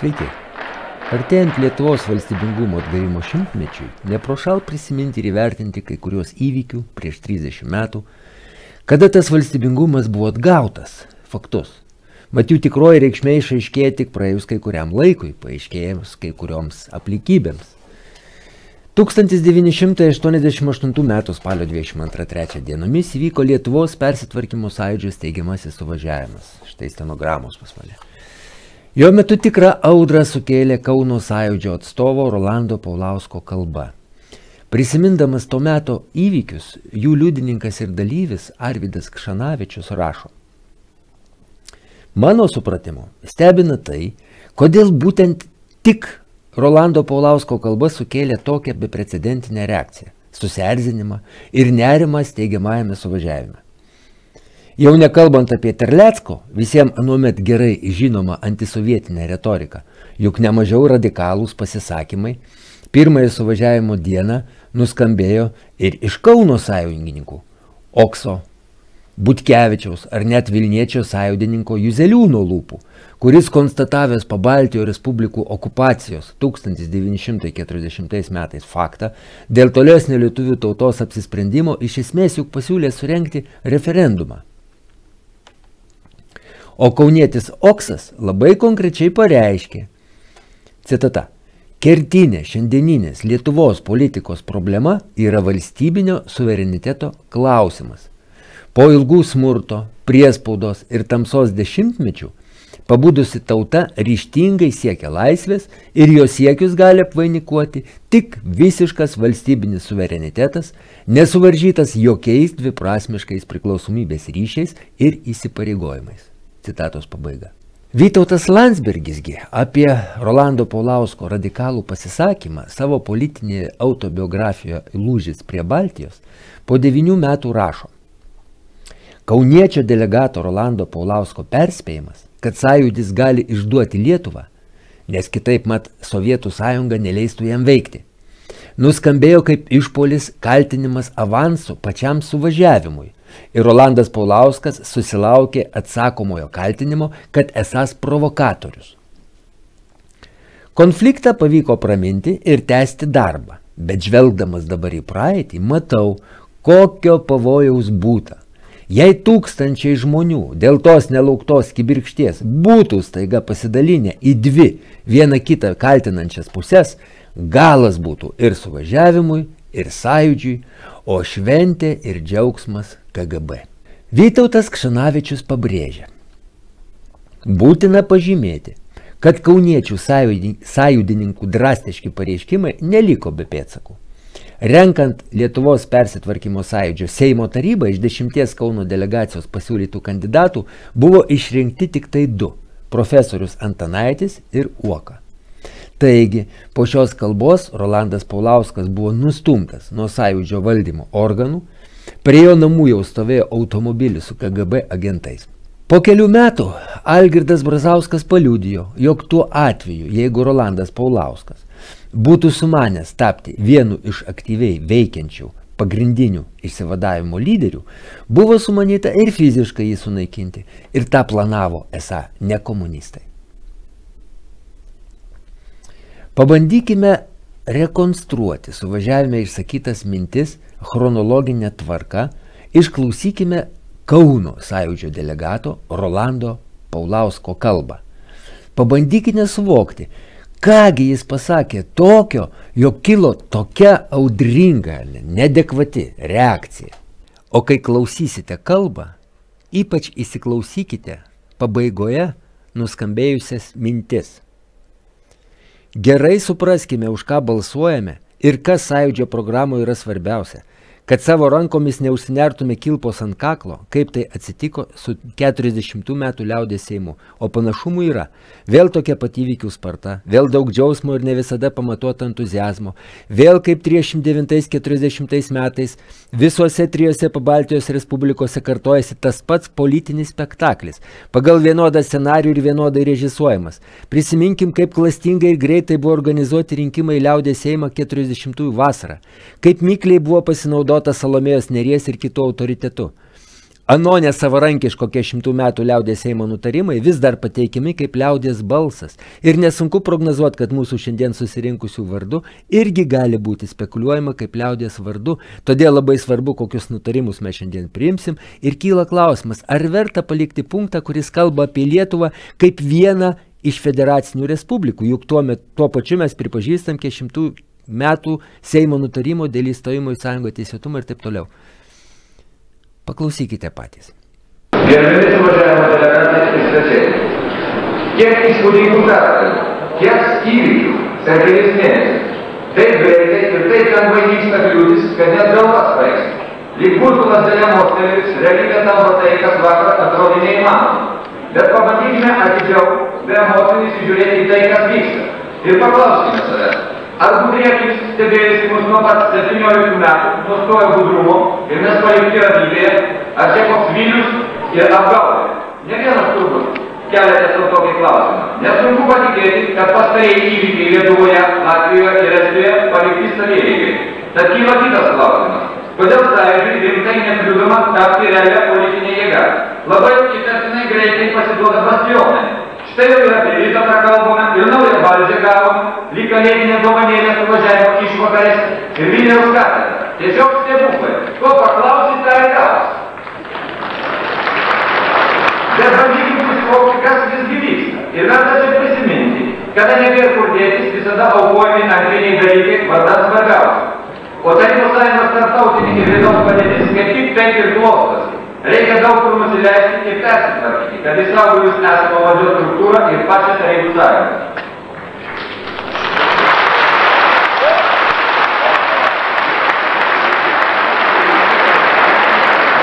Sveiki. Artėjant Lietuvos valstybingumo atgavimo šimtmečiui, neprošal prisiminti ir įvertinti kai kurios įvykių prieš 30 metų, kada tas valstybingumas buvo atgautas. Faktus. Mat jų tikroji reikšmė išaiškėja tik praėjus kai kuriam laikui, paaiškėjus kai kurioms aplinkybėms. 1988 m. spalio 22-3 dienomis įvyko Lietuvos persitvarkymo sąjūdžio steigiamasis suvažiavimas. Štai stenogramos pas mane. Jo metu tikrą audrą sukėlė Kauno sąjūdžio atstovo Rolando Paulausko kalba. Prisimindamas to meto įvykius, jų liudininkas ir dalyvis Arvydas Kšanavičius rašo: Mano supratimu, stebina tai, kodėl būtent tik Rolando Paulausko kalba sukėlė tokią beprecedentinę reakciją, susierzinimą ir nerimą steigiamajame suvažiavime. Jau nekalbant apie Terlecko, visiems anuomet gerai žinoma antisovietinė retorika, juk nemažiau radikalūs pasisakymai pirmąją suvažiavimo dieną nuskambėjo ir iš Kauno sąjungininkų Okso, Butkevičiaus ar net Vilniečio sąjungininko Juzeliūno lūpų, kuris konstatavęs Pabaltijo Respublikų okupacijos 1940 metais faktą dėl tolesnio lietuvių tautos apsisprendimo iš esmės juk pasiūlė surengti referendumą. O kaunietis Oksas labai konkrečiai pareiškė, citata, kertinė šiandieninės Lietuvos politikos problema yra valstybinio suvereniteto klausimas. Po ilgų smurto, priespaudos ir tamsos dešimtmečių pabudusi tauta ryžtingai siekia laisvės ir jos siekius gali apvainikuoti tik visiškas valstybinis suverenitetas, nesuvaržytas jokiais dviprasmiškais priklausomybės ryšiais ir įsipareigojimais. Citatos pabaiga. Vytautas Landsbergisgi apie Rolando Paulausko radikalų pasisakymą savo politinėje autobiografijoje Lūžis prie Baltijos po 9 metų rašo: Kauniečio delegato Rolando Paulausko perspėjimas, kad sąjūdis gali išduoti Lietuvą, nes kitaip mat Sovietų sąjunga neleistų jam veikti, nuskambėjo kaip išpuolis kaltinimas avansu pačiam suvažiavimui. Ir Rolandas Paulauskas susilaukė atsakomojo kaltinimo, kad esąs provokatorius. Konfliktą pavyko praminti ir tęsti darbą, bet žvelgdamas dabar į praeitį, matau, kokio pavojaus būta. Jei tūkstančiai žmonių dėl tos nelauktos kibirkšties būtų staiga pasidalinę į dvi vieną kitą kaltinančias pusės, galas būtų ir suvažiavimui, ir sąjūdžiui, o šventė ir džiaugsmas KGB. Vytautas Kšanavičius pabrėžia: būtina pažymėti, kad kauniečių sąjūdininkų drastiški pareiškimai neliko be pėdsakų. Renkant Lietuvos persitvarkymo sąjūdžio Seimo tarybą iš 10 Kauno delegacijos pasiūlytų kandidatų buvo išrinkti tik tai 2 – profesorius Antanaitis ir Uoka. Taigi, po šios kalbos Rolandas Paulauskas buvo nustumtas nuo sąjūdžio valdymo organų, prie jo namų jau stovėjo automobilis su KGB agentais. Po kelių metų Algirdas Brazauskas paliudijo, jog tuo atveju, jeigu Rolandas Paulauskas būtų sumanęs tapti vienu iš aktyviai veikiančių pagrindinių išsivadavimo lyderių, buvo sumanyta ir fiziškai jį sunaikinti, ir tą planavo esą ne komunistai. Pabandykime rekonstruoti suvažiavime išsakytas mintis chronologinę tvarką, išklausykime Kauno sąjūdžio delegato Rolando Paulausko kalbą. Pabandykime suvokti, kągi jis pasakė tokio, jog kilo tokia audringa, neadekvati reakcija. O kai klausysite kalbą, ypač įsiklausykite pabaigoje nuskambėjusias mintis. Gerai supraskime, už ką balsuojame ir kas sąjūdžio programoje yra svarbiausia, kad savo rankomis neužsinertume kilpos ant kaklo, kaip tai atsitiko su 40 metų liaudės Seimu, o panašumų yra. Vėl tokia pat įvykių sparta, vėl daug džiausmo ir ne visada pamatuota entuziazmo, vėl kaip 39-40 metais visuose 3 Pabaltijos Respublikose kartojasi tas pats politinis spektaklis, pagal vienodą scenarijų ir vienodai režisuojamas. Prisiminkim, kaip klastingai ir greitai buvo organizuoti rinkimai liaudės Seimą 40-ųjų vasarą, kaip mikliai buvo pasinaudota Salomėjos Nėries ir kitų autoritetų. Ano nesavarankiško 100 metų liaudės Seimo nutarimai vis dar pateikiami kaip liaudės balsas ir nesunku prognozuoti, kad mūsų šiandien susirinkusių vardu irgi gali būti spekuliuojama kaip liaudės vardu, todėl labai svarbu, kokius nutarimus mes šiandien priimsim ir kyla klausimas, ar verta palikti punktą, kuris kalba apie Lietuvą kaip vieną iš federacinių respublikų, juk tuo pačiu mes pripažįstam 100 metų Seimo nutarimo dėl įstojimo į sąjungą teisėtumą ir taip toliau. Paklausykite patys. Gerbiami suvažiavimo delegatai ir svečiai. Kiek įspūdingų pergalių, kiek įvykių per kelis mėnesius. Taip greitai ir taip lengvai vyksta kliūtis, kad net galvas svaigsta. Lyg būtų lazdelė mostelėmis, realybė tampa tai, kas vakar atrodė neįmanoma. Bet pabandykime atidžiau, be emocijų įsižiūrėti į tai, kas vyksta. Ir paklauskime savęs. Ar budrietis stebėjusi mus nuo pat 17 metų, nustojo budrumo ir mes palikti ramybėje, ar čia koks Vilius ir apgaulė? Ne vienas turbūt keliate sau tokį klausimą. Nesunku patikėti, kad pastarėjai įvykiai Lietuvoje, Latvijoje ir Estijoje palikti savieigai. Tad kyla kitas klausimas. Kodėl sąjūdžiui rimtai nekliudoma tapti realią politinę jėgą? Labai įtartinai greitai pasiduoda bastionai. Štai jau ir apie rytą prakalbome ir naują valdžią gavome, lyg kalėdinė dovanėlė suvažiavimo išvakarės ir Vilniaus katedra. Tiesiog stebuklai. Ko paklausit, tą ir gausi. Bet bandykim susivokti, kas visgi vyksta. Ir verta čia prisiminti, kada nebėra kur dėtis, visada aukojami antriniai dalykai vardan svarbiausių. O Tarybų Sąjungos tarptautinė ir vidaus padėtis kaip tik taip ir klostosi. Reikia daug kur nusileisti ir persitvarkyti, kad išsaugojus esamą valdžios struktūrą ir pačią Tarybų Sąjungą.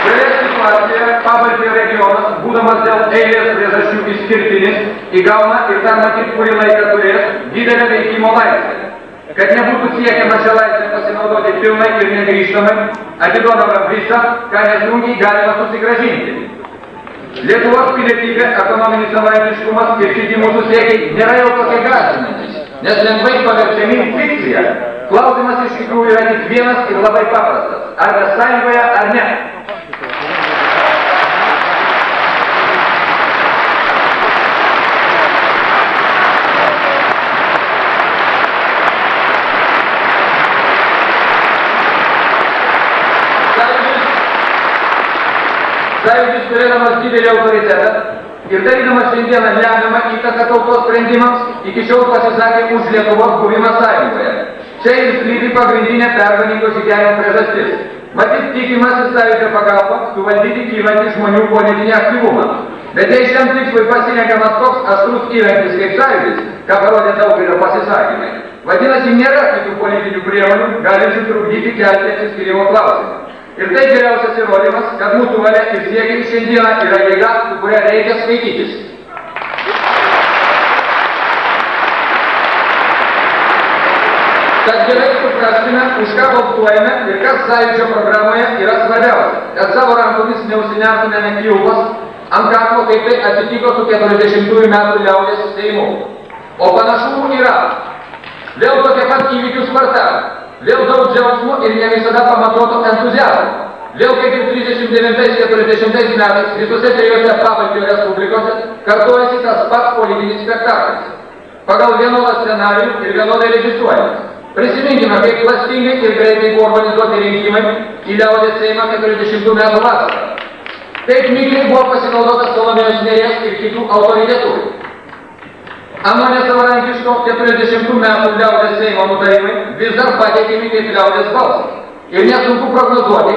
Šioje situacijoje Pabaltijo regionas, būdamas dėl eilės priežasčių išskirtinis, įgauna ir dar matyt kurį laiką turės didelę veikimo laisvę. Kad nebūtų siekiama šią laisvę pasinaudoti pilnai ir negrįžtamai, atiduodama visą, ką nesunkiai galima susigrąžinti. Lietuvos pilietybė, ekonominis savarankiškumas ir kiti mūsų siekiai nėra jau tokie gąsdinantys, nes lengvai paverčiami fikcija. Klausimas iš tikrųjų yra tik vienas ir labai paprastas. Ar mes sąjungoje, ar ne? Sąjūdis turėdamas didelį autoritetą ir darydamas šiandieną lemiamą įtaką tautos sprendimams, iki šiol pasisakė už Lietuvos buvimą sąjungoje. Čia ir slypi pagrindinė pergalingo žygiavimo priežastis. Matyt, tikimasi sąjūdžio pagalba suvaldyti kylantį žmonių politinį aktyvumą. Bet jei šiam tikslui pasirenkamas toks aštrus įrankis kaip sąjūdis, ką parodė daugelio pasisakymai, vadinasi, nėra kitų politinių priemonių, galinčių trukdyti kelti atsiskyrimo klausimą. Ir tai geriausias įrodymas, kad mūsų valia ir siekiai šiandieną yra jėga, su kuria reikia skaitytis. Kad gerai suprastume, už ką balsuojame ir kas sąjūdžio programoje yra svarbiausia, kad savo rankomis neužsinertumėme kilpos ant kaklo, kaip tai atsitiko su 40 metų liaudės Seimu. O panašumų yra. Vėl tokia pat įvykių sparta. Vėl daug džiaugsmų ir ne visada pamatuoto entuziazmo. Vėl kaip ir 39-40 metais visose trijose Pabaltijo respublikose kartojasi tas pats politinis spektaklis. Pagal vienodą scenarijų ir vienodai režisuojamas. Prisiminkime, kaip klastingai ir greitai buvo organizuoti rinkimai į liaudės Seimą 40 metų vasarą. Taip mikliai buvo pasinaudotas Salomėjos Nėries ir kitų autoritetų. Ano nesavarankiško 40 metų liaudės Seimo nutarimai vis dar pateikiami kaip liaudės balsas. Ir nesunku prognozuoti,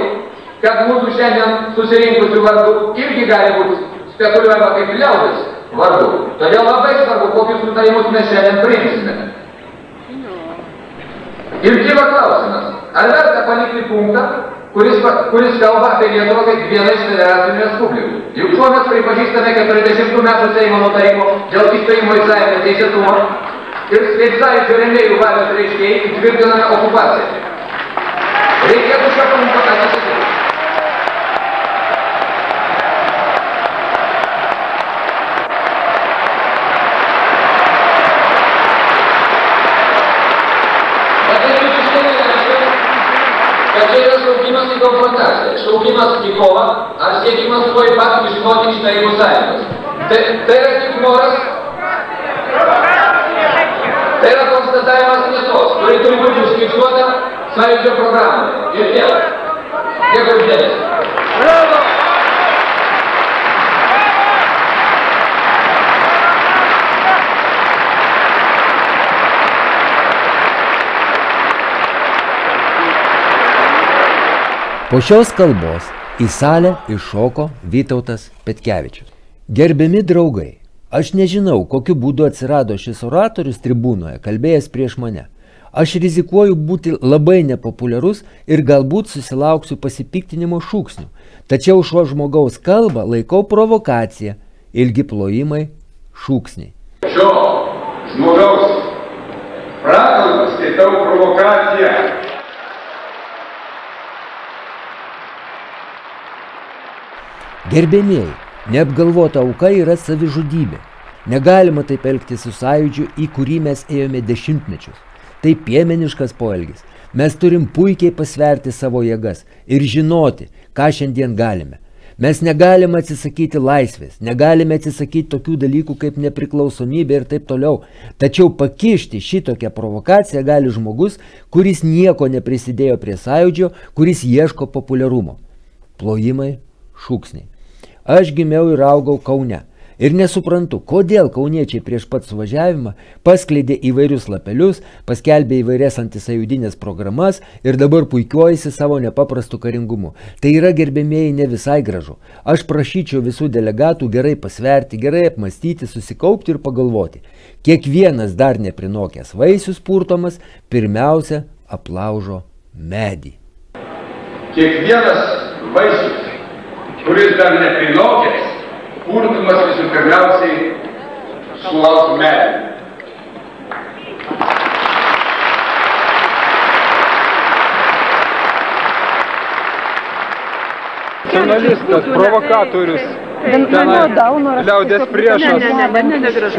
kad mūsų šiandien susirinkusių vardų irgi gali būti spekuliuojama kaip liaudės vardu. Todėl labai svarbu, kokius nutarimus mes šiandien priimsime. Ir kyla klausimas, ar verta palikti punktą, kuris kalba apie Lietuvą kaip vieną iš federacinių respublikų. Juk šiuo mes pripažįstame 40 metų Seimo nutarimo dėl įstojimo į sąjungą teisėtumo ir kaip sąjūdžio rėmėjų valios reiškėjai įtvirtiname okupaciją. Reikėtų šio punkto atsisakyti. Kad čia yra šaukimas į konfrontaciją, šaukimas į kovą, ar siekimas tuoj pat išstoti iš Tarybų Sąjungos. Tai yra tik noras, tai yra konstatavimas tiesos, kuri turi būti užfiksuota Sąjūdžio programoje. Ir vėl. Dėkui už dėmesį. Bravo! Po šios kalbos į salę iššoko Vytautas Petkevičius. Gerbiami draugai, aš nežinau, kokiu būdu atsirado šis oratorius tribūnoje, kalbėjęs prieš mane. Aš rizikuoju būti labai nepopuliarus ir galbūt susilauksiu pasipiktinimo šūksnių. Tačiau šio žmogaus kalbą laikau provokacija, ilgi plojimai, šūksniai. Šio žmogaus prakalbą skaitau provokaciją. Gerbėmieji, neapgalvota auka yra savižudybė. Negalima taip elgtis su sąjūdžiu, į kurį mes ėjome dešimtmečius. Tai piemeniškas poelgis. Mes turim puikiai pasverti savo jėgas ir žinoti, ką šiandien galime. Mes negalime atsisakyti laisvės, negalime atsisakyti tokių dalykų kaip nepriklausomybė ir taip toliau. Tačiau pakišti šitokią provokaciją gali žmogus, kuris nieko neprisidėjo prie sąjūdžio, kuris ieško populiarumo. Plojimai, šūksniai. Aš gimiau ir augau Kaune. Ir nesuprantu, kodėl kauniečiai prieš pat suvažiavimą paskleidė įvairius lapelius, paskelbė įvairias antisąjūdinės programas ir dabar puikiuojasi savo nepaprastu karingumu. Tai yra, gerbėmieji, ne visai gražu. Aš prašyčiau visų delegatų gerai pasverti, gerai apmastyti, susikaupti ir pagalvoti. Kiekvienas dar neprinokęs vaisius purtomas pirmiausia aplaužo medį. Kiekvienas vaisius, kuris dar neprinokęs, purtomas visų pirmiausiai sulauks medį. Žurnalistas, provokatorius, liaudės priešas,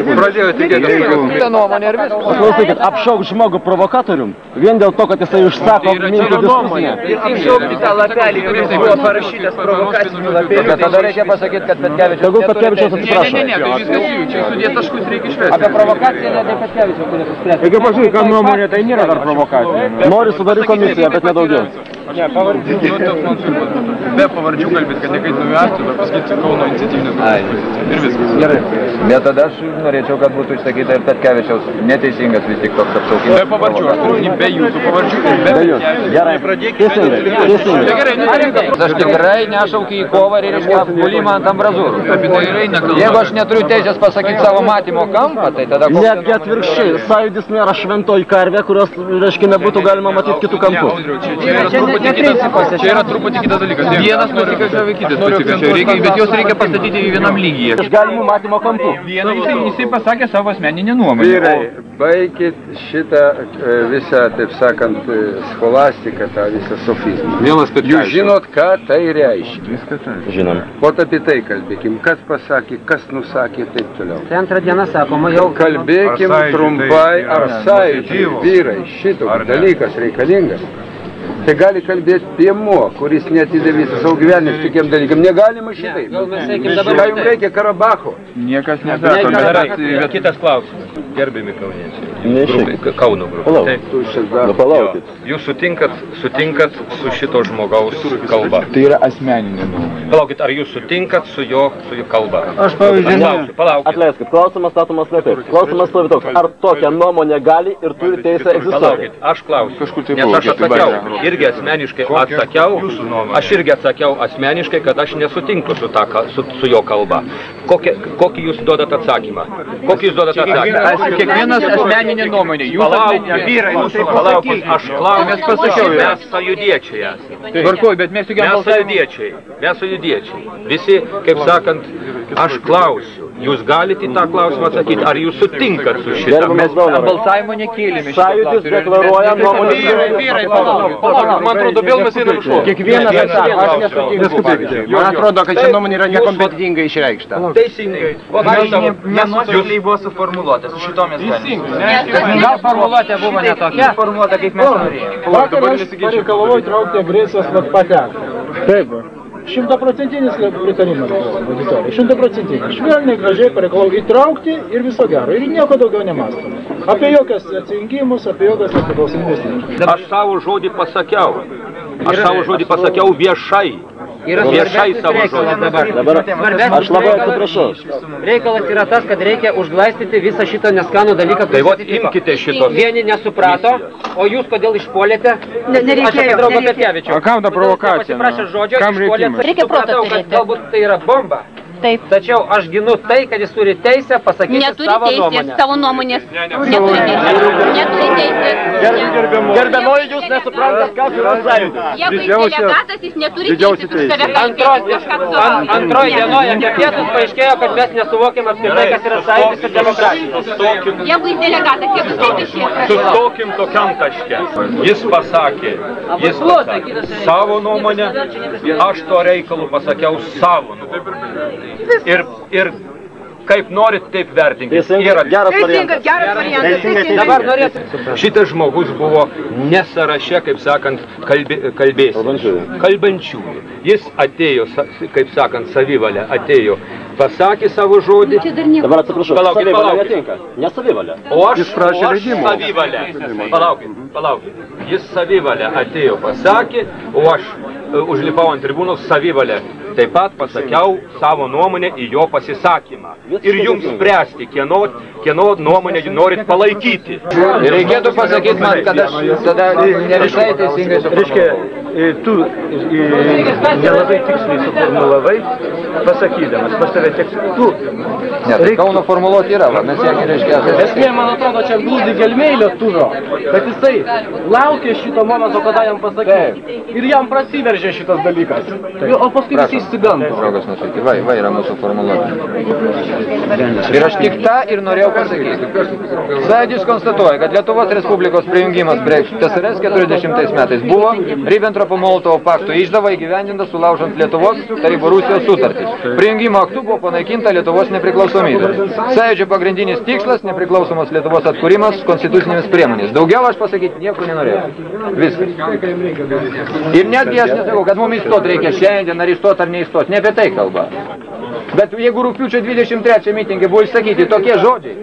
pradėjo tikėtis. Ta nuomonė ir viskas. Klausykit, apšauk žmogų provokatorium, vien dėl to, kad jisai užsako minčių diskusiją. Apšaukti tą lapelį, kuris buvo parašytas provokacinių lapelių. Bet tada reikia pasakyti, kad Petkevičius... Tegul Petkevičius atsiprašo. Ne, tai viskas įjūčia, sudėt taškus reikia išvesti. Apie provokaciją ne Petkevičius turėtų spręsti. Reikia pasakyti, kad nuomonė tai nėra dar provokacija. Nori sudaryti komisiją, bet nedaugiau. Ne, pavardžių. Be pavardžių kalbėt, kad nekaitinami akcijų, bet pasakyti Kauno iniciatyvinės. Ir viskas. Gerai. Bet tada aš norėčiau, kad būtų išsakyta ir Petkevičiaus neteisingas vis tik toks apšaukimas. Be pavardžių, aš turiu be jūsų pavardžių. Be jūsų. Gerai. Teisingai. Aš tikrai nešaukiu į kovą ir reiškia pulimą ant ambrazūrų. Jeigu aš neturiu teisės pasakyti savo matymo kampą, tai tada... Netgi atvirkščiai, sąjūdis nėra šventoji karvė, kurios, reiškia, nebūtų galima matyti kitų kampų. Čia yra truputį kitas dalykas. Vienas nusikašia, kitas nusikašia, bet jos reikia pastatyti vienam lygyje. Iš galimų matymo kampų. Jisai pasakė savo asmeninę nuomonę. Vyrai, baikit šitą visą, taip sakant, scholastiką, tą visą sofizmą. Jūs žinot, ką tai reiškia. Žinom. Ot apie tai kalbėkim, kas pasakė, kas nusakė, taip toliau. Tai antrą dieną sakoma jau... Kalbėkim trumpai, ar sąjūdžiai, vyrai, šitoks dalykas reikalingas. Tai gali kalbėti Piemo, kuris neatidavė visą savo gyvenimą tokiem dalykam. Negalima šitai. Ką jums reikia Karabacho? Niekas nesako. Bet kitas klausimas. Gerbiami kauniečiai. Kauno grupė. Palaukit. Jūs sutinkat su šito žmogaus kalba? Tai yra asmeninė nuomonė. Palaukit, ar jūs sutinkat su jo kalba? Aš pavyzdžiui. Palaukit. Atleiskit, klausimas statomas taip. Klausimas stovi toks. Ar tokią nuomonę gali ir turi teisę egzistuoti? Palaukit, aš klausiu. Nes aš atsakiau. Irgi asmeniškai atsakiau. Aš irgi atsakiau asmeniškai, kad aš nesutinku su jo kalba. Kokį jūs duodat atsakymą? Kokį jūs duodat atsakymą? Kiekvienas asmeninė nuomonė. Palaukit, aš klausiu. Mes sąjūdiečiai esame. Tvarkoj, bet mes Mes sąjūdiečiai. Visi, kaip sakant, aš klausiu. jūs galite į tą klausimą atsakyti, ar jūs sutinkat su šitą? Gerbiamas Daunorai, Balsavimo nekėlėme. Sąjūdis deklaruoja nuomonės. Man atrodo, vėl mes einam iš to. Kiekvienas atsako, aš nesutinkite. Man atrodo, kad ši nuomonė yra nekompetentingai išreikšta. Teisingai. Nenuosekliai buvo suformuluota, su šito mes galime. Gal formuluotė buvo netokia? Formuota, kaip mes norėjome. Vakar aš pareikalavau įtraukti agresijos pateką. Taip. 100% pritarimas auditorijai. 100%. Švelniai, gražiai pareikalavau įtraukti ir viso gero. Ir nieko daugiau nemąstome. Apie jokias atsijungimus, apie jokias nepriklausomybės. Aš savo žodį pasakiau viešai. Viešai savo žodį. Dabar aš labai atsiprašau. Reikalas yra tas, kad reikia užglaistyti visą šitą neskanų dalyką. Tai vot, imkite šitos. Vieni nesuprato, o jūs kodėl išpuolėte? Nereikėjo. O kam ta provokacija? Kam reikimas? Reikia proto turėti. Galbūt tai yra bomba. Taip. Tačiau aš ginu tai, kad jis turi teisę pasakyti savo nuomonę. Savo nuomonės. Neturi teisės. Gerbiamoji, jūs nesuprantat, kas yra sąjūdis. Jeigu jis delegatas, jis neturi teisės už save kalbėti. Antroji dienoje apie pietus paaiškėjo, kad mes nesuvokiam apskritai, kas yra sąjūdis ir demokratija. Jeigu jis delegatas, jeigu jis Sustokim tokiam taške. Jis pasakė savo nuomonę, aš to reikalu pasakiau savo nuomonę. Ir kaip norit, taip vertinkit. Geras variantas. Dabar norėtų. Šitas žmogus buvo nesąraše, kaip sakant, kalbančiųjų. Jis atėjo, kaip sakant, savivalę atėjo, pasakė savo žodį. Dabar atsiprašau, savivalė netinka. Ne savivalė. O aš savivalę. Palaukit. Jis savivalę atėjo, pasakė, o aš užlipau ant tribūnos savivalę. Taip pat pasakiau savo nuomonę į jo pasisakymą. Ir jums spręsti, kieno nuomonę norit palaikyti. Reikėtų pasakyti man, kad aš tada nevisai teisingai suformulavau. Tu nelabai tiksliai suformulavai, pasakydamas, pas tave tiksliai. Ne, tai Kauno formuluoti yra, mes ją nereiškia. Esmė, man atrodo, čia glūdi gelmėj lietuvio, kad jisai laukė šito momento, kada jam pasakė. Ir jam prasiveržė šitas dalykas. O paskui visi išsigando. Draugas nusakė, va yra mūsų formuluotė. Ir aš tik tą ir norėjau pasakyti. Sąjūdis konstatuoja, kad Lietuvos Respublikos prijungimas prie TSRS 40 metais buvo Ribbentropo-Molotovo pakto išdava įgyvendinta sulaužant Lietuvos Tarybų Rusijos sutartį. Prijungimo aktu buvo panaikinta Lietuvos nepriklausomybė. Sąjūdžio pagrindinis tikslas – nepriklausomos Lietuvos atkūrimas konstitucinėmis priemonės. Daugiau aš pasakyti nieko nenorėjau. Viskas. Ir netgi aš nesakau, kad mums įstot reikia šiandien, ar įstot ar neįstot. Ne apie tai kalba. Bet jeigu rugpjūčio 23 mitingai buvo išsakyti tokie žodžiai,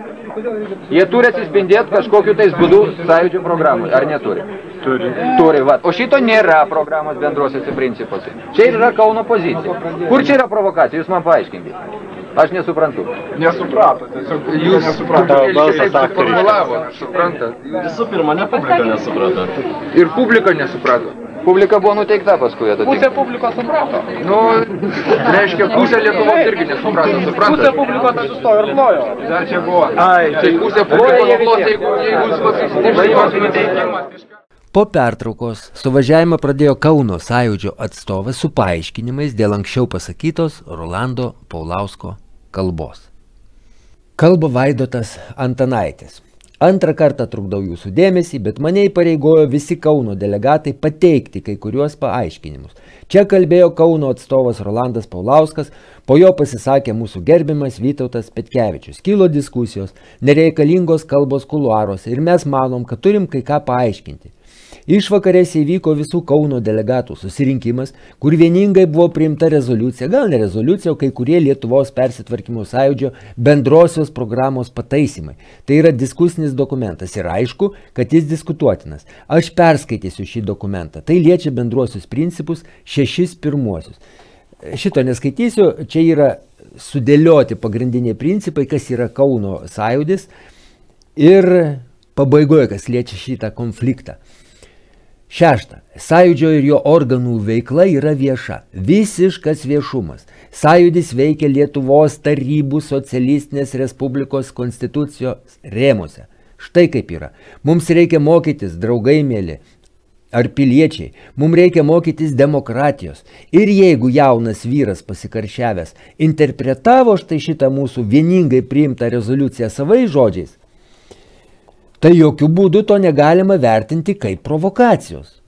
jie turi atsispindėti kažkokiu tais būdu sąjūdžio programui. Ar neturi? Turi, va. O šito nėra programos bendruosiuose principuose. Čia yra Kauno pozicija. Kur čia yra provokacija? Jūs man paaiškinkite. Aš nesuprantu. Nesuprato, tiesiog jūs Formulavo, suprantat. Visų pirma, ne publika nesuprato. Ir publika nesuprato. Publika buvo nuteikta paskui. Pusė publikos suprato. Nu, reiškia, pusė Lietuvos irgi nesuprato, suprantat? Pusė publikos atsistojo ir plojo. Dar čia buvo. Tai pusė publikos plojo, jeigu jūs pasisitėjimas. Po pertraukos suvažiavimą pradėjo Kauno sąjūdžio atstovas su paaiškinimais dėl anksčiau pasakytos Rolando Paulausko kalbos. Kalba Vaidotas Antanaitis. Antrą kartą trukdau jūsų dėmesį, bet mane įpareigojo visi Kauno delegatai pateikti kai kuriuos paaiškinimus. Čia kalbėjo Kauno atstovas Rolandas Paulauskas, po jo pasisakė mūsų gerbiamas Vytautas Petkevičius. Kilo diskusijos, nereikalingos kalbos kuluaruose ir mes manom, kad turim kai ką paaiškinti. Išvakarėse įvyko visų Kauno delegatų susirinkimas, kur vieningai buvo priimta rezoliucija, gal ne rezoliucija, o kai kurie Lietuvos persitvarkymo sąjūdžio bendrosios programos pataisimai. Tai yra diskusinis dokumentas ir aišku, kad jis diskutuotinas. Aš perskaitysiu šį dokumentą. Tai liečia bendruosius principus 6 pirmuosius. Šito neskaitysiu, čia yra sudėlioti pagrindiniai principai, kas yra Kauno sąjūdis ir pabaigoje, kas liečia šitą konfliktą. 6. Sąjūdžio ir jo organų veikla yra vieša. Visiškas viešumas. Sąjūdis veikia Lietuvos Tarybų Socialistinės Respublikos konstitucijos rėmuose. Štai kaip yra. Mums reikia mokytis, draugai mėly. ar piliečiai, mums reikia mokytis demokratijos. Ir jeigu jaunas vyras pasikaršiavęs interpretavo štai šitą mūsų vieningai priimtą rezoliuciją savais žodžiais, tai jokių būdų to negalima vertinti kaip provokacijos.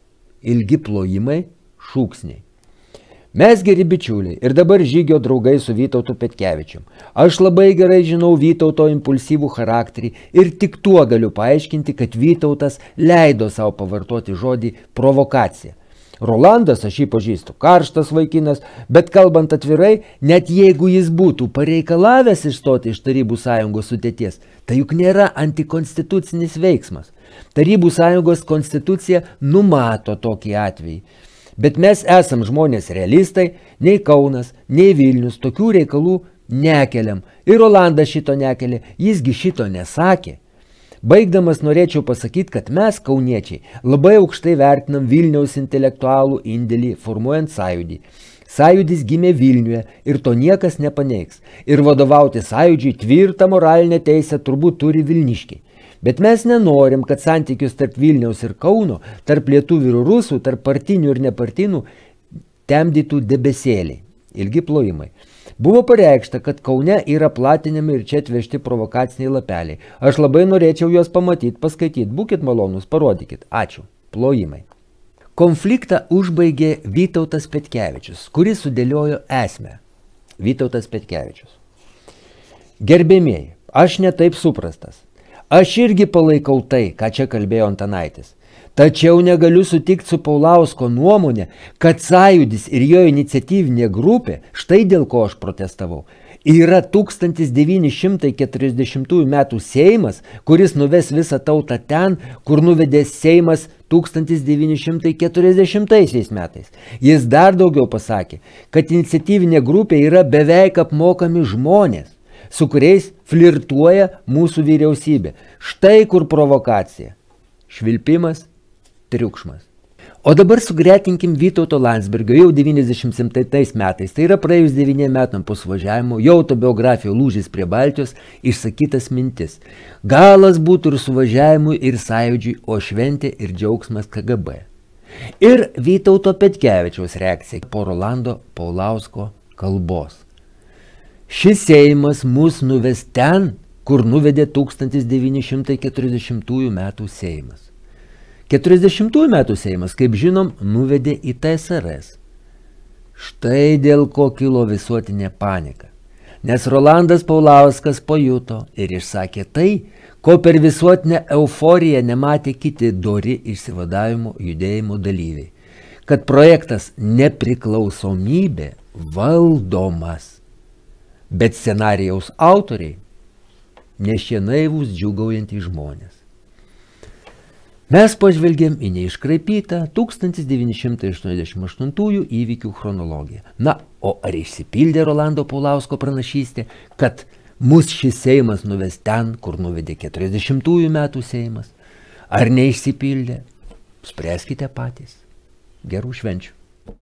Ilgi plojimai, šūksniai. Mes geri bičiuliai ir dabar žygio draugai su Vytautu Petkevičium. Aš labai gerai žinau Vytauto impulsyvų charakterį ir tik tuo galiu paaiškinti, kad Vytautas leido savo pavartoti žodį provokacija. Rolandas, aš jį pažįstu, karštas vaikinas, bet kalbant atvirai, net jeigu jis būtų pareikalavęs išstoti iš Tarybų sąjungos sudėties, tai juk nėra antikonstitucinis veiksmas. Tarybų sąjungos konstitucija numato tokį atvejį. Bet mes esam žmonės realistai, nei Kaunas, nei Vilnius tokių reikalų nekeliam. Ir Rolandas šito nekelė, jisgi šito nesakė. Baigdamas norėčiau pasakyti, kad mes, kauniečiai, labai aukštai vertinam Vilniaus intelektualų indėlį formuojant sąjūdį. Sąjūdis gimė Vilniuje ir to niekas nepaneigs. Ir vadovauti sąjūdžiui tvirtą moralinę teisę turbūt turi vilniškiai. Bet mes nenorim, kad santykius tarp Vilniaus ir Kauno, tarp lietuvių ir rusų, tarp partinių ir nepartinių temdytų debesėliai. Ilgi plojimai. Buvo pareikšta, kad Kaune yra platinami ir čia atvežti provokaciniai lapeliai. Aš labai norėčiau juos pamatyti, paskaityti. Būkit malonus, parodykit. Ačiū. Plojimai. Konfliktą užbaigė Vytautas Petkevičius, kuris sudėliojo esmę. Vytautas Petkevičius. Gerbėmieji, aš netaip suprastas. Aš irgi palaikau tai, ką čia kalbėjo Antanaitis. Tačiau negaliu sutikti su Paulausko nuomonė, kad sąjūdis ir jo iniciatyvinė grupė, štai dėl ko aš protestavau, yra 1940 metų Seimas, kuris nuves visą tautą ten, kur nuvedė Seimas 1940 metais. Jis dar daugiau pasakė, kad iniciatyvinė grupė yra beveik apmokami žmonės, su kuriais flirtuoja mūsų vyriausybė. Štai kur provokacija. Švilpimas, triukšmas. O dabar sugretinkim Vytauto Landsbergio jau 97 metais, tai yra praėjus 9 metam po suvažiavimo, jo autobiografijoje Lūžis prie Baltijos išsakytas mintis. Galas būtų ir suvažiavimui, ir sąjūdžiui, o šventė ir džiaugsmas KGB. Ir Vytauto Petkevičiaus reakcija po Rolando Paulausko kalbos. Šis Seimas mus nuves ten, kur nuvedė 1940 metų Seimas. 40 metų Seimas, kaip žinom, nuvedė į TSRS. Štai dėl ko kilo visuotinė panika. Nes Rolandas Paulauskas pajuto ir išsakė tai, ko per visuotinę euforiją nematė kiti dori išsivadavimo judėjimo dalyviai. Kad projektas nepriklausomybė valdomas. Bet scenarijaus autoriai ne šie naivūs džiūgaujantys žmonės. Mes pažvelgėm į neiškraipytą 1988 įvykių chronologiją. Na, o ar išsipildė Rolando Paulausko pranašystė, kad mus šis Seimas nuves ten, kur nuvedė 40 metų Seimas? Ar neišsipildė? Spręskite patys. Gerų švenčių.